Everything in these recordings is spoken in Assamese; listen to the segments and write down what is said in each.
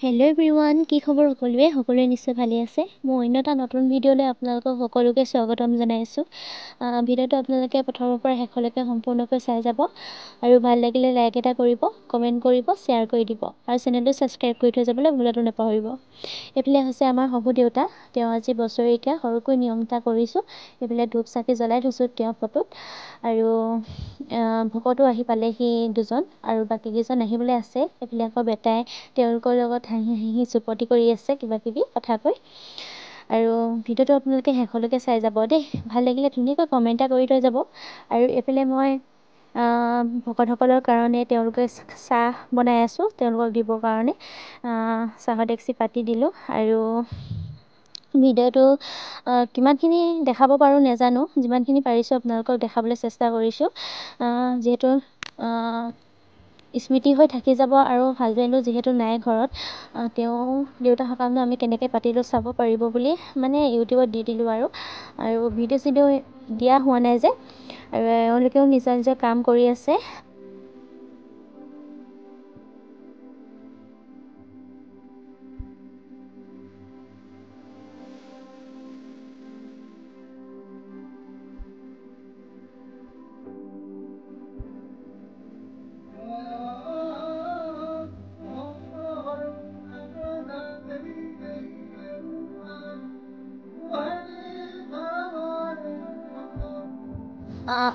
হেল্ল' এভৰিৱান, কি খবৰ সকলোৱে নিশ্চয় ভালে আছে। মই অন্য এটা নতুন ভিডিঅ'লৈ আপোনালোকক সকলোকে স্বাগতম জনাইছোঁ। ভিডিঅ'টো আপোনালোকে প্ৰথমৰ পৰা শেষলৈকে সম্পূৰ্ণকৈ চাই যাব আৰু ভাল লাগিলে লাইক এটা কৰিব, কমেণ্ট কৰিব, শ্বেয়াৰ কৰি দিব আৰু চেনেলটো ছাবস্ক্ৰাইব কৰি থৈ যাবলৈ ভুলতো নাপাহৰিব। এইফালে হৈছে আমাৰ শহুৰ দেউতা। তেওঁ আজি বছৰেকীয়া সৰুকৈ নিয়ম এটা কৰিছোঁ। এইফালে ধূপ চাকি জ্বলাই থৈছোঁ তেওঁৰ ফটোত আৰু ভকতো আহি পালেহি দুজন আৰু বাকীকেইজন আহিবলৈ আছে। এইফালে আকৌ বেটাই তেওঁলোকৰ লগত হাঁহি চুপতি কৰি আছে কিবাকিবি কথা কৈ। আৰু ভিডিঅ'টো আপোনালোকে শেষলৈকে চাই যাব দেই। ভাল লাগিলে ধুনীয়াকৈ কমেণ্ট এটা কৰি থৈ যাব। আৰু এইফালে মই ভকতসকলৰ কাৰণে তেওঁলোকে চাহ বনাই আছোঁ, তেওঁলোকক দিবৰ কাৰণে চাহৰ ডেক্সি পাতি দিলোঁ। আৰু ভিডিঅ'টো কিমানখিনি দেখাব পাৰোঁ নাজানো, যিমানখিনি পাৰিছোঁ আপোনালোকক দেখাবলৈ চেষ্টা কৰিছোঁ। যিহেতু স্মৃতি হৈ থাকি যাব আৰু হাজবেণ্ডো যিহেতু নাই ঘৰত, তেওঁ দেউতা সকামটো আমি কেনেকৈ পাতিলোঁ চাব পাৰিব বুলি মানে ইউটিউবত দি দিলোঁ। আৰু ভিডিঅ' চিডিঅ' দিয়া হোৱা নাই যে, আৰু এওঁলোকেও নিজৰ নিজৰ কাম কৰি আছে।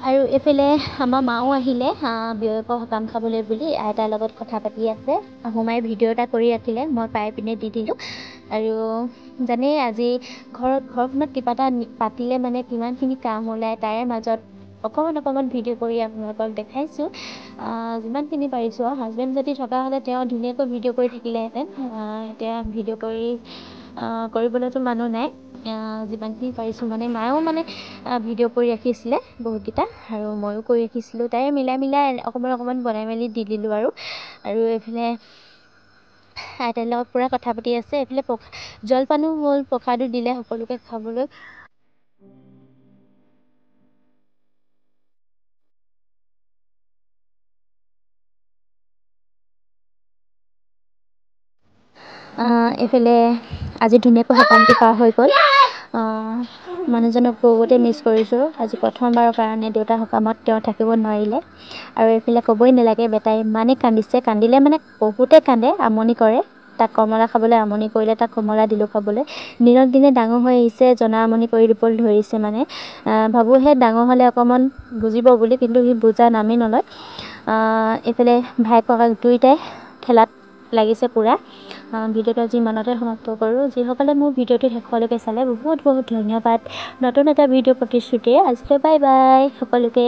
আৰু এইফালে আমাৰ মাও আহিলে বিয়কৰ সকাম খাবলৈ বুলি আইতাৰ লগত কথা পাতি আছে। শাহুমাই ভিডিঅ' এটা কৰি ৰাখিলে, মই পাই পিনে দি দিলোঁ। আৰু জানেই আজি ঘৰখনত কিবা এটা পাতিলে মানে কিমানখিনি কাম ওলায়, তাৰে মাজত অকণমান ভিডিঅ' কৰি আপোনালোকক দেখাইছোঁ যিমানখিনি পাৰিছোঁ। আৰু হাজবেণ্ড যদি থকা হ'লে তেওঁ ধুনীয়াকৈ ভিডিঅ' কৰি থাকিলেহেঁতেন। এতিয়া ভিডিঅ' কৰিবলৈতো মানুহ নাই। যিমানখিনি পাৰিছোঁ মানে মায়েও মানে ভিডিঅ' কৰি ৰাখিছিলে বহুতকেইটা, আৰু ময়ো কৰি ৰাখিছিলোঁ। তাই মিলাই অকণমান বনাই মেলি দি দিলোঁ। আৰু এইফালে আইতাৰ লগত পূৰা কথা পাতি আছে। এইফালে জলপানো হ'ল, প্ৰসাদো দিলে সকলোকে খাবলৈ। এইফালে আজি ধুনীয়াকৈ সকামটো পাৰ হৈ গ'ল। মানুহজনক বহুতেই মিছ কৰিছোঁ। আজি প্ৰথমবাৰৰ কাৰণে দেউতাৰ সকামত তেওঁ থাকিব নোৱাৰিলে। আৰু এইফালে ক'বই নালাগে, বেটাই ইমানেই কান্দিছে, কান্দিলে মানে বহুতে কান্দে, আমনি কৰে। তাক কমলা খাবলৈ আমনি কৰিলে, তাক কমলা দিলোঁ খাবলৈ। দিনক দিনে ডাঙৰ হৈ আহিছে, জনা আমনি কৰি দিবলৈ ধৰিছে। মানে ভাবোঁহে ডাঙৰ হ'লে অকণমান বুজিব বুলি, কিন্তু সি বুজা নামেই নলয়। এইফালে ভাই ককাই দুয়োটাই খেলাত লাগিছে পূৰা। ভিডিঅ'টো আজি ইমানতে সমাপ্ত কৰোঁ। যিসকলে মোৰ ভিডিঅ'টো শেষলৈকে চালে বহুত ধন্যবাদ। নতুন এটা ভিডিঅ' প্ৰতিশ্ৰুতিৰে আজিলৈ বাই বাই সকলোকে।